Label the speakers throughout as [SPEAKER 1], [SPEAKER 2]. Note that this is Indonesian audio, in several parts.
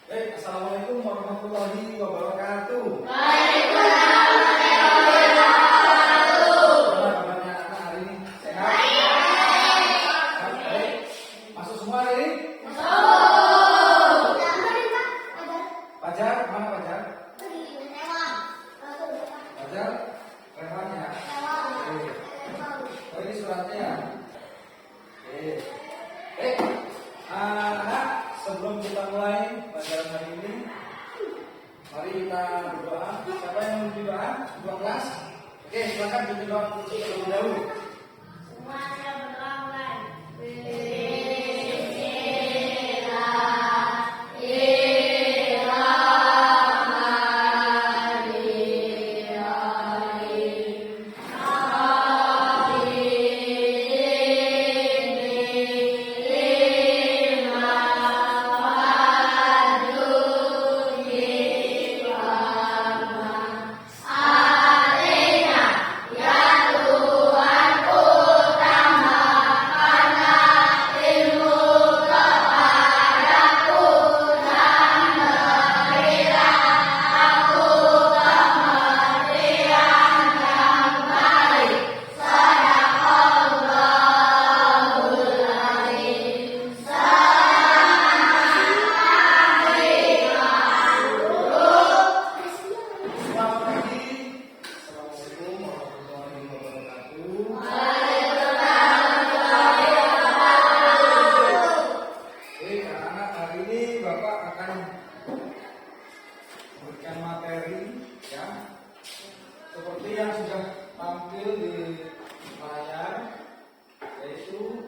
[SPEAKER 1] Assalamualaikum warahmatullahi wabarakatuh.
[SPEAKER 2] Waalaikumsalam warahmatullahi wabarakatuh.
[SPEAKER 1] Gimana kabarnya anak hari ini? Sehat? Sehat? Baik. Masuk semua hari ini?
[SPEAKER 2] Masuk.
[SPEAKER 1] Fajar, mana Fajar? Fajar? Rewan ya? Oke. Oh, ini suratnya ya? Oke. Anak, sebelum kita mulai pelajaran hari ini, mari kita berdoa. Siapa yang mau berdoa? Dua kelas? Oke, silakan berdoa terlebih dahulu.
[SPEAKER 2] Semua saya berdoa mulai.
[SPEAKER 1] Selamat pagi. Assalamualaikum warahmatullahi wabarakatuh. Oke, anak-anak, hari ini Bapak akan memberikan materi ya, seperti yang sudah tampil di layar, yaitu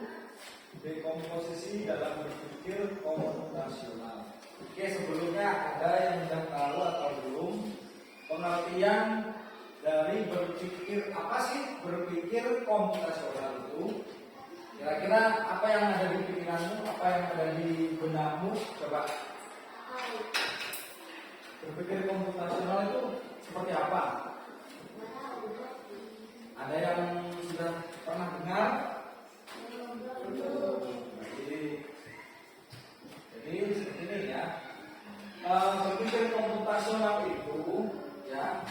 [SPEAKER 1] dekomposisi dalam berpikir komputasional. Oke, sebelumnya ada yang sudah tahu atau belum pengertian dari berpikir, apa sih berpikir komputasional itu? Kira-kira apa yang ada di pikiranmu, apa yang ada di benakmu? Coba. Berpikir komputasional itu seperti apa? Ada yang sudah pernah dengar? Jadi seperti ini ya. Berpikir komputasional itu ya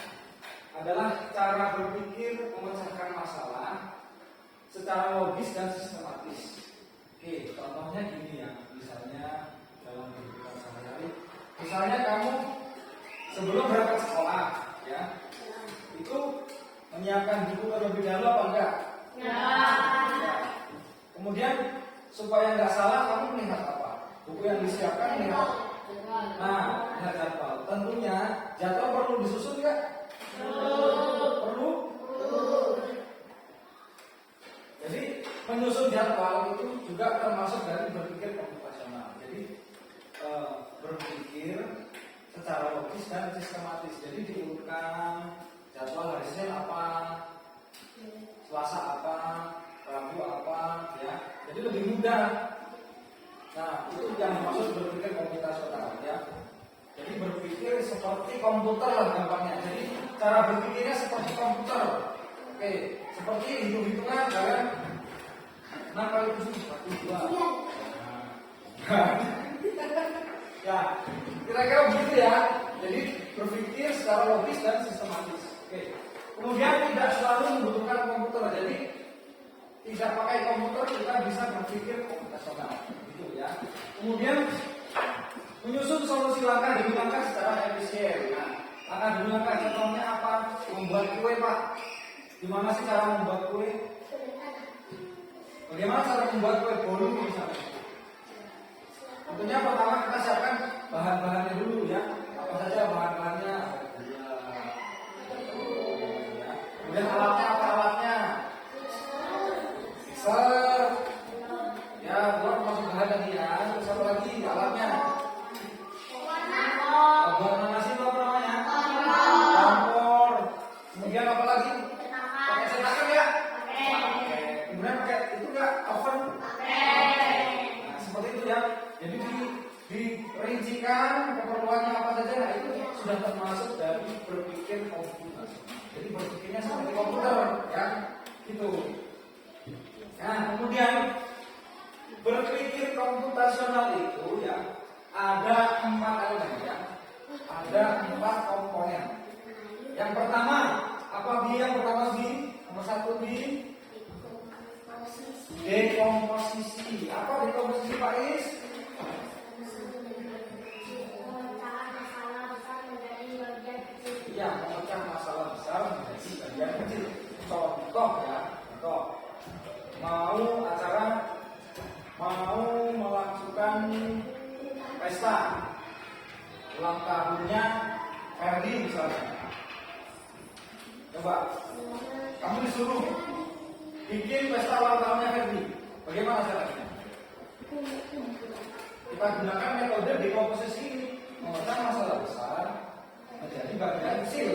[SPEAKER 1] adalah cara berpikir memecahkan masalah secara logis dan sistematis. Oke, contohnya gini ya, misalnya dalam kehidupan sehari-hari, misalnya kamu sebelum berangkat sekolah, ya, itu menyiapkan buku terlebih dahulu apa enggak?
[SPEAKER 2] Ya.
[SPEAKER 1] Kemudian supaya nggak salah, kamu melihat apa? Buku yang disiapkan melihat. Nah, lihat jadwal. Tentunya jadwal perlu disusun nggak? Perlu. Jadi menyusun jadwal itu juga termasuk dari berpikir komputasional. Jadi berpikir secara logis dan sistematis. Jadi diurutkan jadwal hari Senin apa, Selasa apa, Rabu apa, ya. Jadi lebih mudah. Nah, itu yang dimaksud berpikir komputasional, ya. Jadi berpikir seperti komputer lah gampangnya. Jadi cara berpikirnya seperti komputer. Oke, seperti hitung-hitungan kalian 6 kali 7 1 2. Ya, kira-kira begitu ya. Jadi berpikir secara logis dan sistematis. Oke. Kemudian tidak selalu membutuhkan komputer. Jadi tidak pakai komputer kita bisa berpikir komputasional, gitu ya. Kemudian menyusun solusi langkah demi langkah secara efisien. Nah, langkah demi langkah contohnya apa? Membuat kue, Pak. Gimana sih cara membuat kue? Bagaimana cara membuat kue bolu misalnya? Tentunya pertama kita siapkan bahan-bahannya dulu ya. Apa saja bahan-bahannya? Kemudian alatnya apa alatnya? Mixer. Ya, buat masuk bahan tadi ya. Terus apa lagi alatnya? Buat nasi itu apa namanya? Kompor. Kemudian apa lagi? Pakai cetakan ya? Pakai. Kemudian pakai itu enggak oven? Nah, seperti itu ya. Jadi dirincikan keperluannya apa saja. Nah, itu sudah termasuk dari berpikir komputer. Jadi berpikirnya seperti komputer, ya, gitu. Nah, kemudian berpikir komputasional itu ya ada 4 elemen. ulang tahunnya Ferdi misalnya. Coba, kamu disuruh bikin pesta ulang tahunnya Ferdi. Bagaimana caranya? Kita gunakan metode dekomposisi ini, memecah masalah besar menjadi bagian kecil.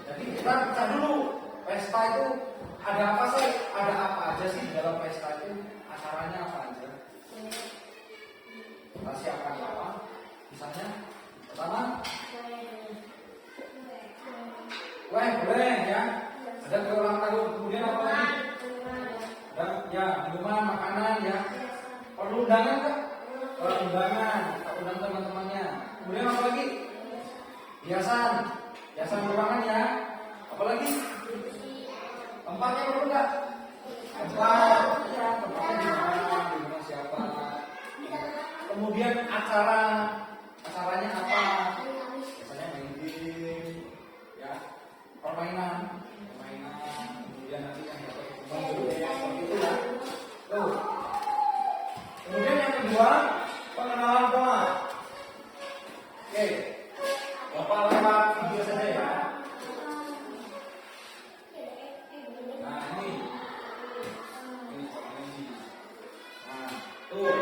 [SPEAKER 1] Jadi kita pecah dulu. Pesta itu ada apa sih? Ada apa aja sih di dalam pesta itu? Acaranya apa aja? Kita siapkan apa? Misalnya, pertama, boleh ya. Ada kue ulang tahun. Kemudian apa lagi? Ada ya minuman, makanan ya. Perlu undangan kan? Perlu undangan. Kita undang teman-temannya. Kemudian apa lagi? Hiasan ruangan ya. Apa lagi? Tempatnya perlu nggak? Tempat, ya, tempatnya di mana siapa? Kemudian acaranya apa? Biasanya main game, ya, permainan. Kemudian nanti yang dapat seperti itu ya. Tuh. Kemudian yang kedua, pengenalan pola. Oke, Bapak lewat video saja ya. Nah ini. Nah, tuh.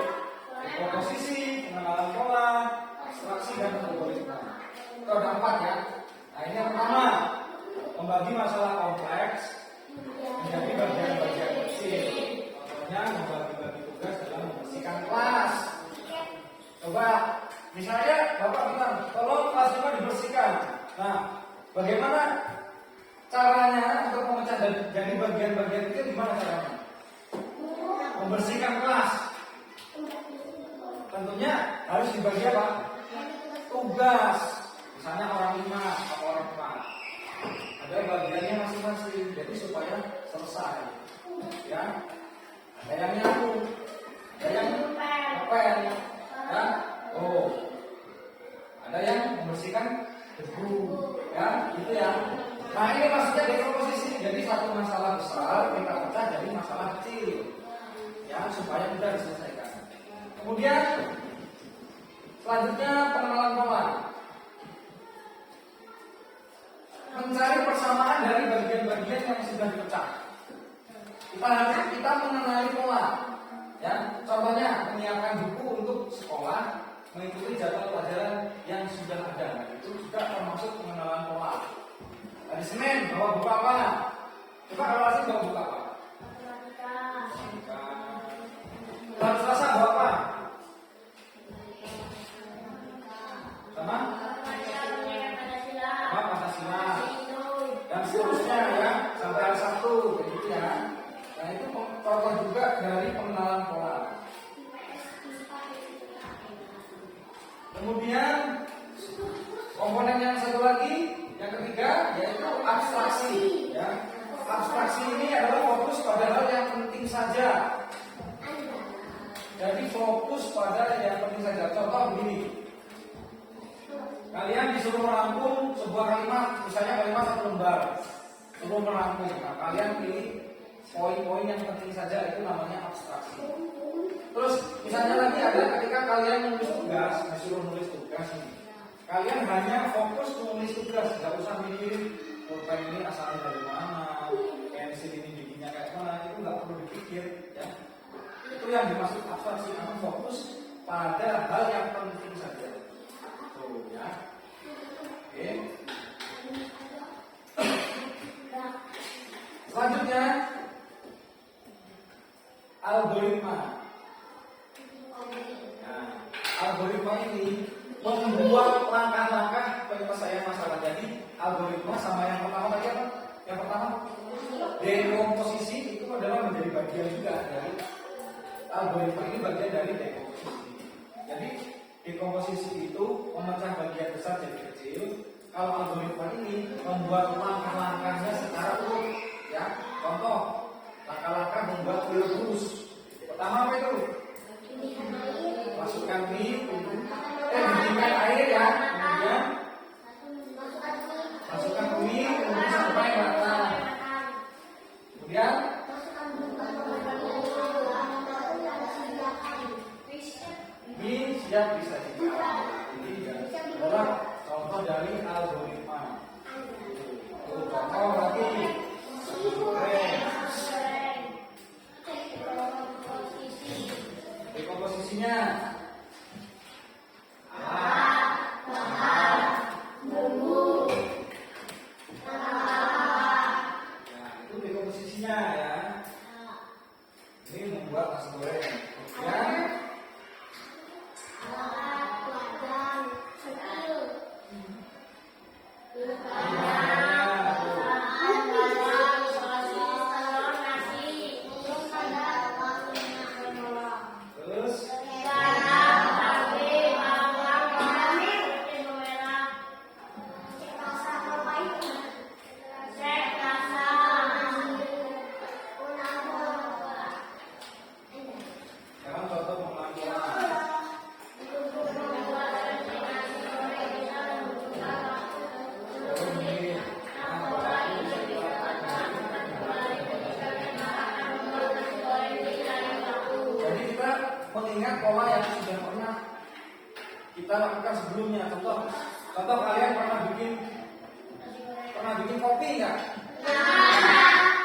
[SPEAKER 1] Komposisi, pengenalan pola, abstraksi dan algoritma. Itu ada 4 ya. Nah ini yang pertama, membagi masalah kompleks menjadi bagian-bagian kecil. Contohnya membagi-bagi tugas dalam membersihkan kelas. Coba, misalnya Bapak bilang, tolong kelas 5 dibersihkan. Nah, bagaimana caranya untuk memecah jadi bagian-bagian kecil? Gimana caranya? Membersihkan kelas. Tentunya harus dibagi apa? Tugas. Misalnya orang 5 atau orang 4. Ada bagiannya masing-masing. Jadi supaya selesai. Ya. Ada yang nyapu. Ada yang ngepel. Ya. Oh. Ada yang membersihkan debu. Ya, gitu ya. Nah, ini maksudnya dekomposisi. Jadi satu masalah besar kita pecah jadi masalah kecil. Ya, supaya mudah diselesaikan. Kemudian selanjutnya pengenalan pola. Mencari persamaan dari bagian-bagian yang sudah dipecah. Kita mengenali pola. Ya, contohnya menyiapkan buku untuk sekolah, mengikuti jadwal pelajaran yang sudah ada. Itu juga termasuk pengenalan pola. Hari Senin bawa buku apa? Coba evaluasi bawa buku apa? Hari Selasa bawa apa? Sama? Pancasila. Dan seterusnya ya, sampai hari Sabtu, begitu ya. Nah itu contoh juga dari pengenalan pola. Kemudian komponen yang satu lagi, yang ketiga, yaitu abstraksi. Ya. Abstraksi ini adalah fokus pada hal yang penting saja. Jadi fokus pada yang penting saja. Contoh begini. Kalian disuruh merangkum sebuah kalimat, misalnya kalimat 1 lembar. Suruh merangkum. Nah, kalian pilih poin-poin yang penting saja, itu namanya abstraksi. Terus misalnya lagi ada ketika kalian menulis tugas, disuruh nulis tugas ini. Kalian hanya fokus menulis tugas, tidak usah mikirin pulpen ini asalnya dari mana, pensil ini bikinnya kayak mana, itu nggak perlu dipikir, ya. Itu yang dimaksud abstraksi, kamu fokus pada hal yang penting saja. Tuh ya. Oke. Selanjutnya algoritma. Nah, algoritma ini membuat langkah-langkah penyelesaian masalah. Jadi algoritma sama yang pertama tadi apa? Yang pertama dekomposisi itu adalah menjadi bagian juga dari algoritma, ini bagian dari dekomposisi. Jadi dekomposisi itu memecah bagian besar jadi kecil. Kalau algoritma ini membuat langkah-langkahnya secara urut, ya. Contoh, langkah-langkah membuat kue rebus. Pertama apa itu? Masukkan mie, didinginkan air ya. Kemudian masukkan mie, kemudian sampai matang. Kemudian mie siap disajikan. Jadi adalah contoh dari algoritma. Contoh lagi dekomposisinya. Nah, itu dekomposisinya ya. Ini membuat nasi goreng. Kemudian terus sekarang contoh pemakaian. Jadi kita mengingat pola yang sudah pernah kita lakukan sebelumnya. Contoh kalian pernah bikin kopi nggak?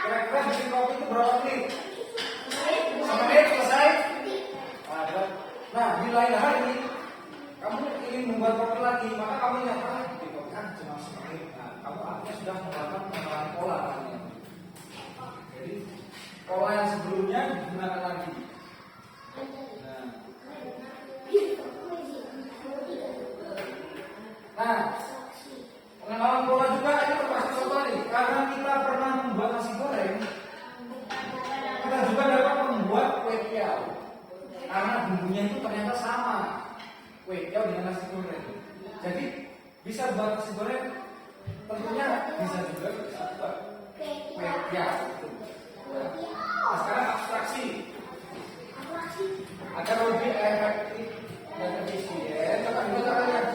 [SPEAKER 1] Kira-kira bikin kopi itu berapa menit? Sama menit selesai? Nah, di lain hari kamu ingin membuat kopi lagi, maka kamu ingat bikin kopi kan cuma semenit. Nah, kamu akhirnya sudah melakukan pengembangan pola namanya. Jadi pola yang sebelumnya digunakan lagi. Nah, pengenalan pola juga ini termasuk contoh nih. Karena kita pernah membuat nasi goreng, kita juga dapat membuat kue tiaw. Karena bumbunya itu ternyata sama, kue tiaw dengan nasi goreng. Jadi bisa buat nasi goreng, tentunya bisa juga buat kue tiaw. Nah, sekarang abstraksi agar lebih efektif dan efisien. Coba kita lihat.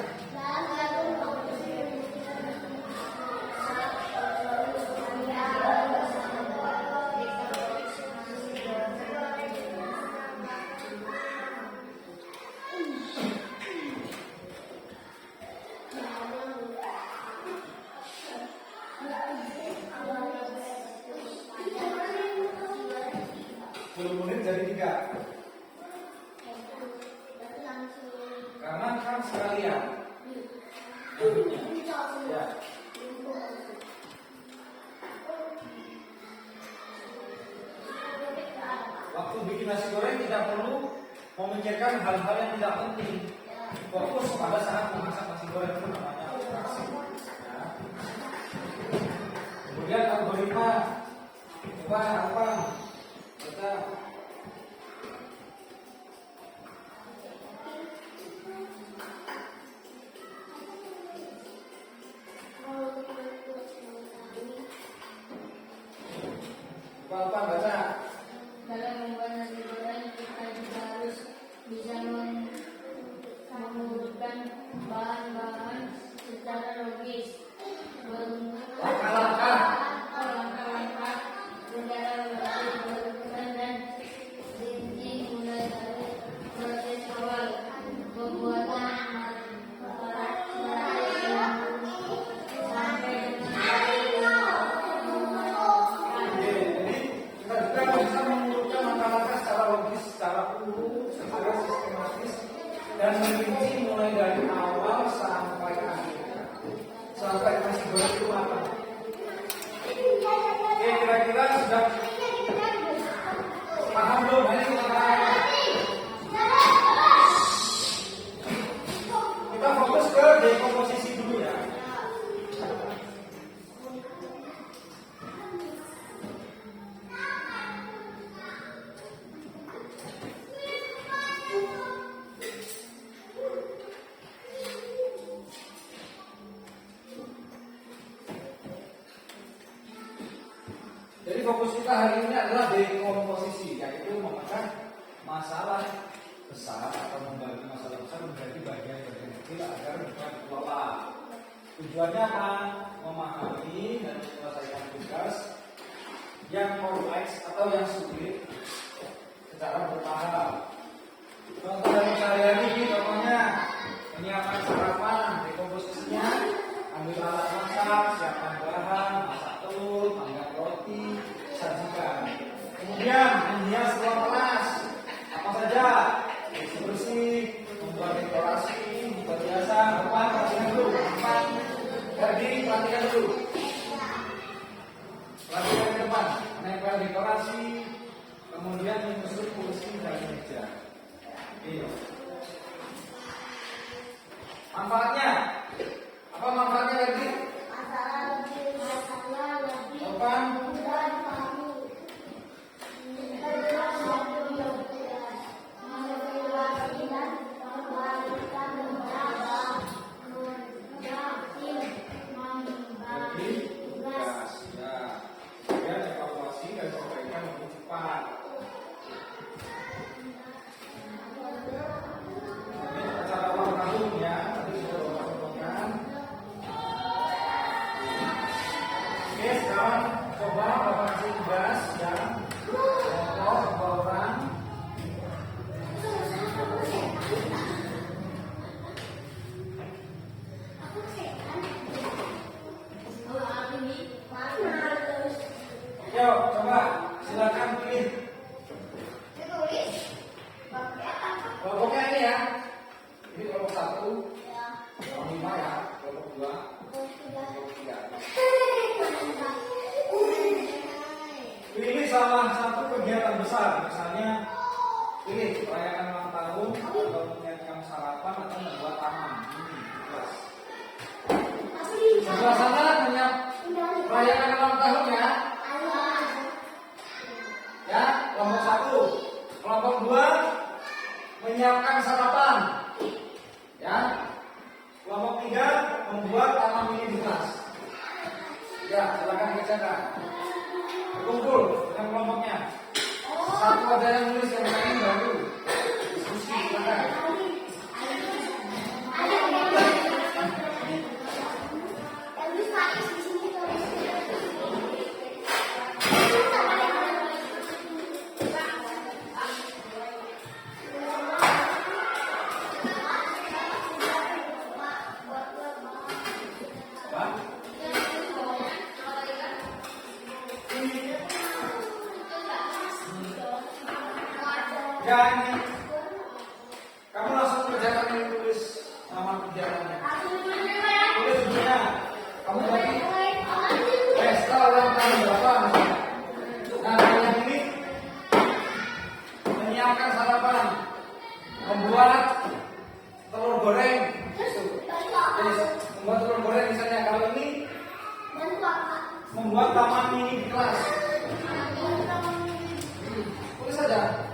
[SPEAKER 1] Menit jadi 3. Karena kan sekalian. Ya. Waktu bikin nasi goreng tidak perlu memikirkan hal-hal yang tidak penting. Fokus pada saat memasak nasi goreng itu namanya abstraksi. Ya. Kemudian algoritma. Coba apa? Kita apa baca?
[SPEAKER 2] Dalam membuat nasi goreng kita juga harus bisa mengurutkan bahan-bahan secara logis,
[SPEAKER 1] Langkah-langkah
[SPEAKER 2] secara logis berurutan dan rinci mulai dari proses awal pembuatan sampai
[SPEAKER 1] kita bisa mengurutkan langkah-langkah secara logis, secara urut, secara sistematis, dan merinci mulai dari awal sampai akhir. Sampai nasi goreng itu apa? Oke, kira-kira sudah paham belum? Ini kita fokus ke dekomposisi dulu ya. Jadi fokus kita hari ini adalah dekomposisi, yaitu memecah masalah besar atau membagi masalah besar menjadi bagian-bagian kecil agar bisa dikelola. Tujuannya apa? Memahami dan menyelesaikan tugas yang kompleks atau yang sulit secara bertahap. Contoh dari saya ini, contohnya menyiapkan sarapan, dekomposisi ambil alat masak, siapkan bahan, masak telur, panggang roti, sajikan. Kemudian menghias ruang kelas, apa saja? Bersih, membuat dekorasi, membuat hiasan. Depan perhatikan dulu, depan berdiri perhatikan dulu. Perhatikan ke depan, menempel dekorasi, kemudian menyusun kursi dan meja. Ini. Manfaatnya, apa manfaatnya lagi? Depan. Yo, coba silakan pilih. Kelompoknya ini ya. Ini kelompok 1, kelompok 5 ya, kelompok 2, kelompok 3. Pilih salah satu kegiatan besar, misalnya pilih merayakan ulang tahun atau menyiapkan sarapan atau membuat taman. Kelas. Sebelah sana merayakan ulang tahun ya. Ya, kelompok 1. Kelompok 2 menyiapkan sarapan. Ya. Kelompok 3 membuat taman mini di kelas. Ya, silakan kerjakan. Kumpul dengan kelompoknya. Satu ada yang nulis, yang lain baru diskusi, silakan. Ya ini, kamu langsung kerjakan ini, tulis nama kegiatannya. Tulis judulnya. Kamu bagi pesta ulang tahun berapa misalnya. Nah, yang ini menyiapkan sarapan, membuat telur goreng. Membuat telur goreng misalnya. Kalau ini membuat taman mini di kelas. Tulis saja.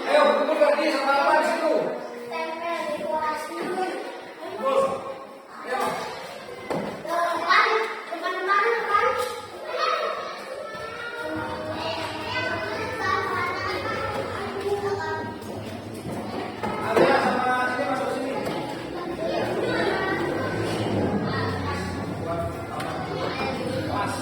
[SPEAKER 1] Ayo, kumpul lagi sama apa di situ? Kumpul. Ayo. Alia sama ini masuk sini. Mas.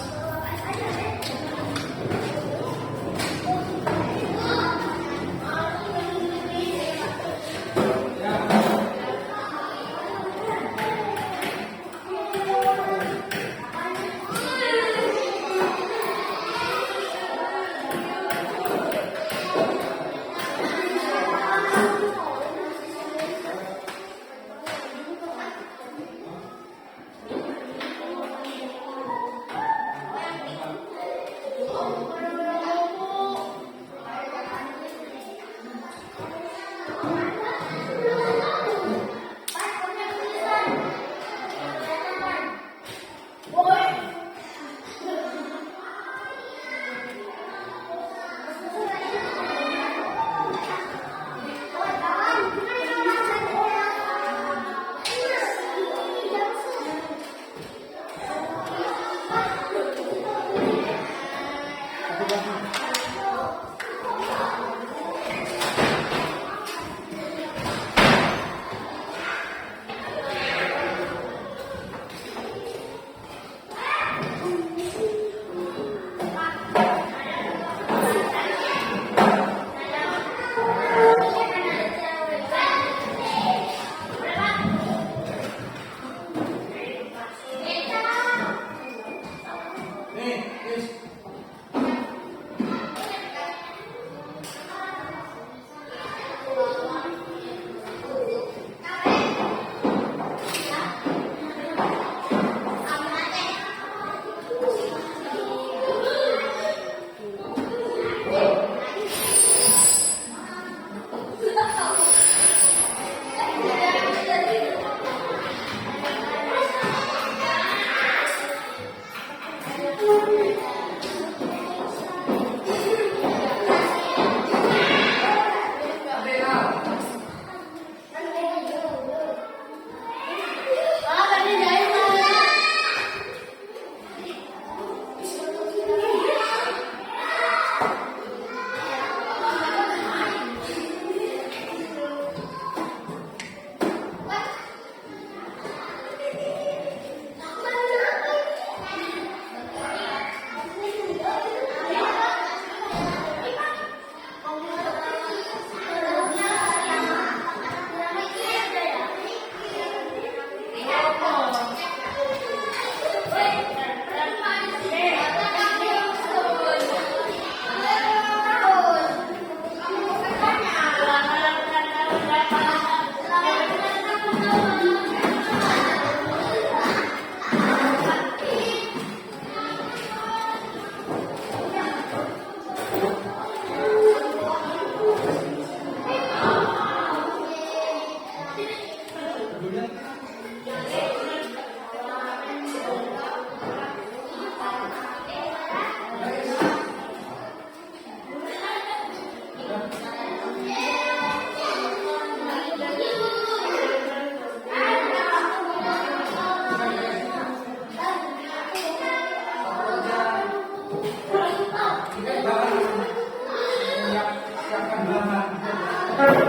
[SPEAKER 1] Terus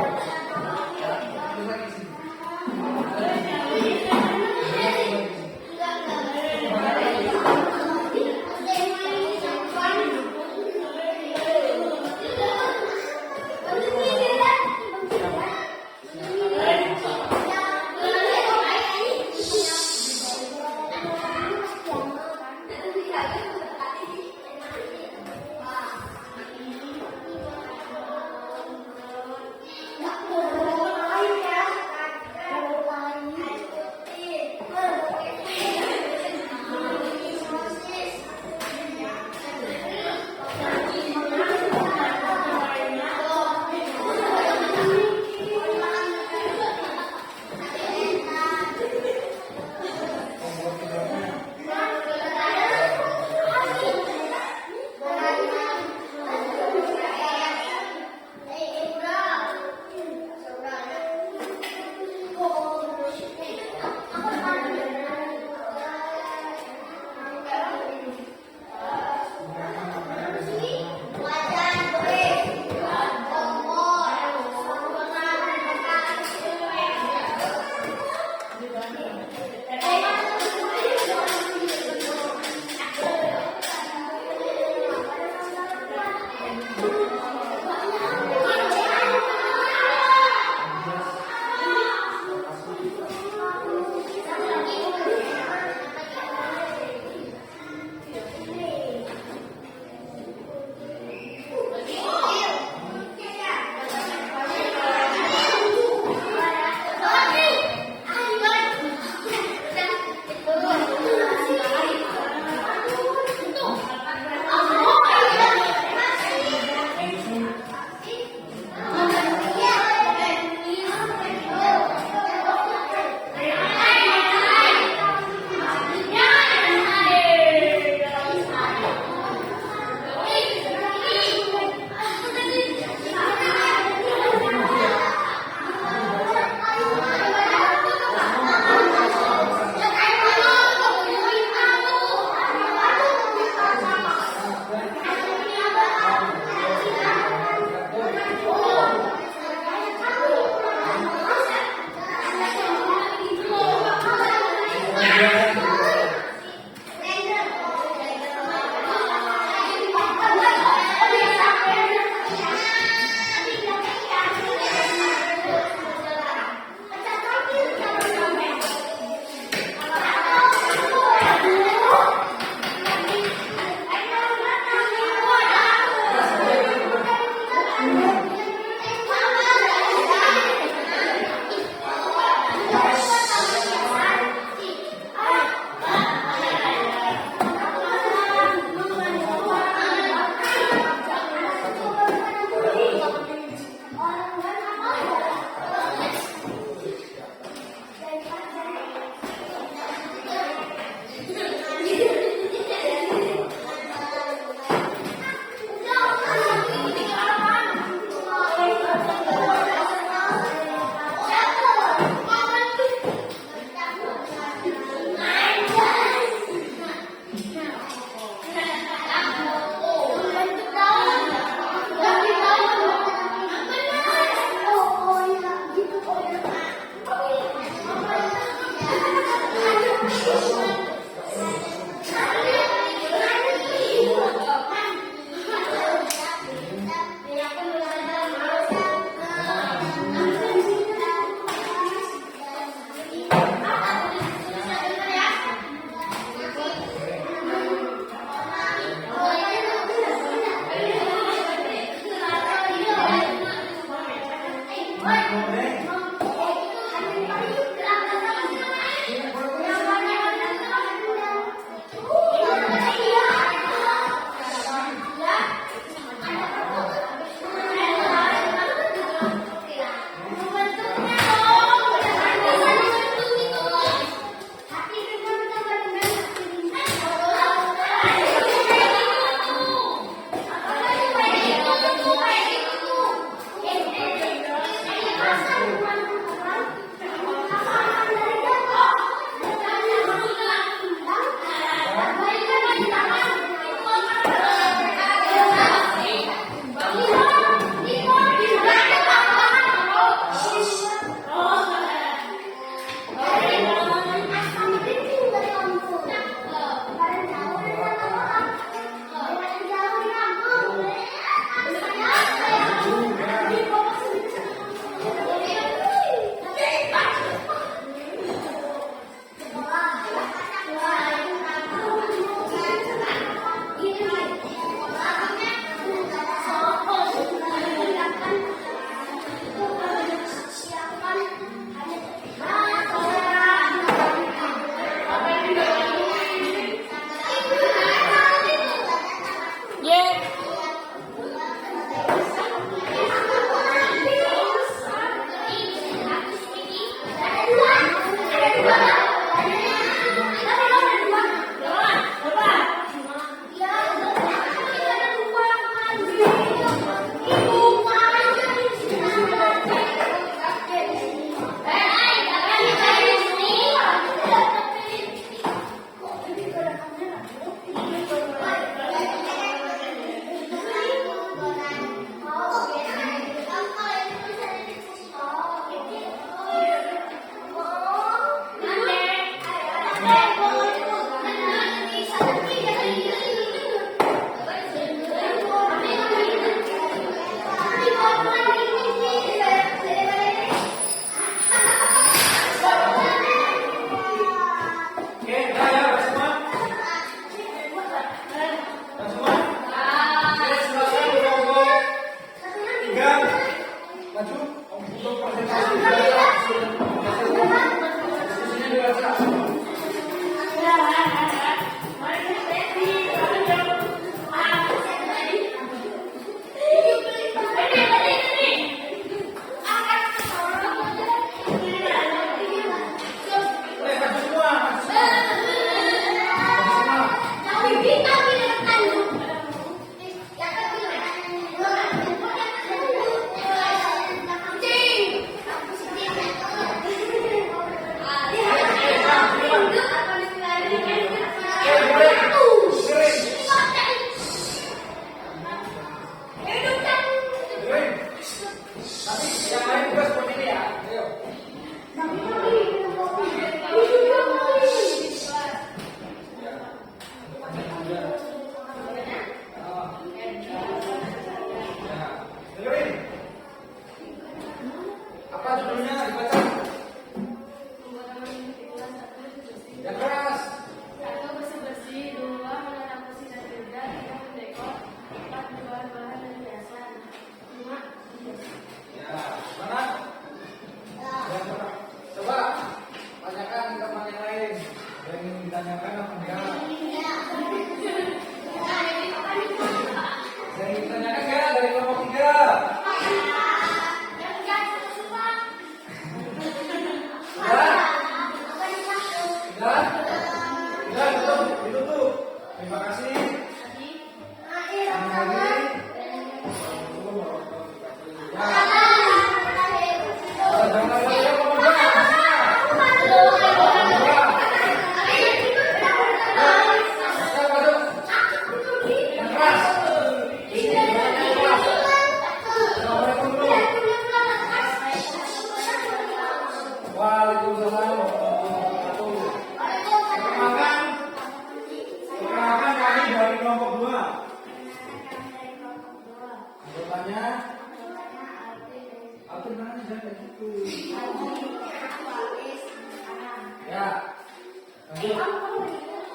[SPEAKER 1] lagi sini.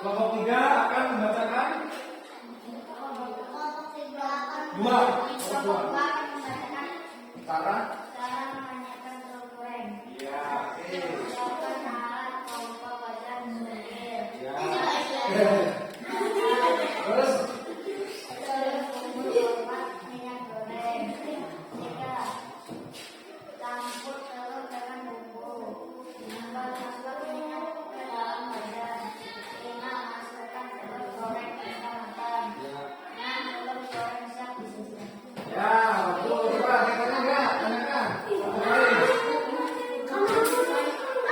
[SPEAKER 1] Kelompok 3 akan membacakan dua. Cara ya, oke. Ya. Terus ya, betul. Coba tanyakan enggak? Tanyakan.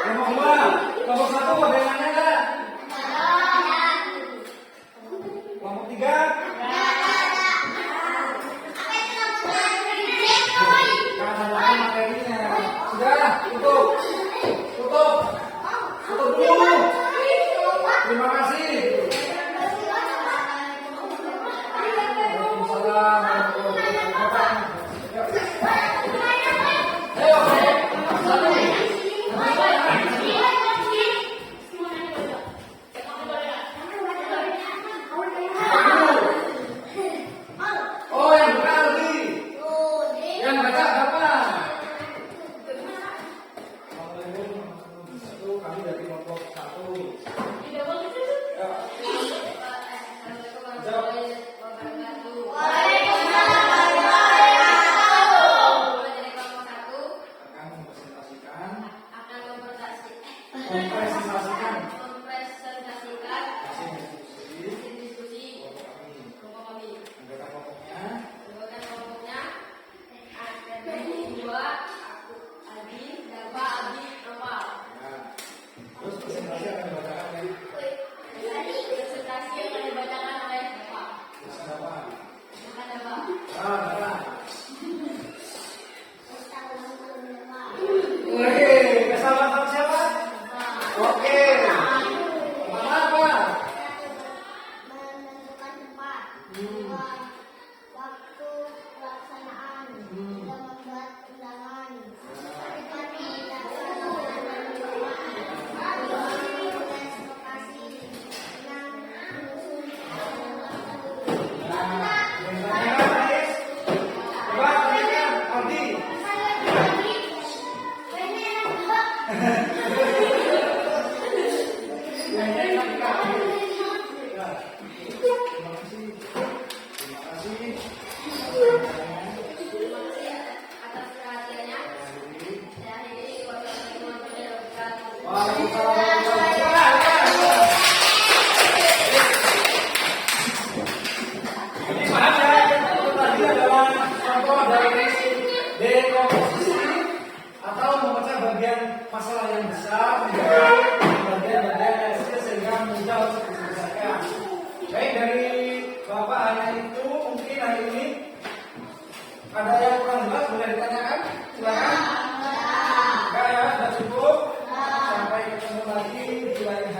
[SPEAKER 1] Kelompok 2, kelompok 1 ada yang nanya enggak? Kelompok 3? Tanyakan materinya. Sudah, tutup. Tutup. Tutup dulu. Terima kasih. Waalaikumsalam warahmatullahi wabarakatuh. Ayo, satu. Oh, yang buka lagi. Yang baca berapa? dari Bapak hanya itu. Mungkin hari ini ada yang kurang jelas, boleh ditanyakan? Silakan. Enggak ya, sudah cukup. Sampai ketemu lagi di lain hari.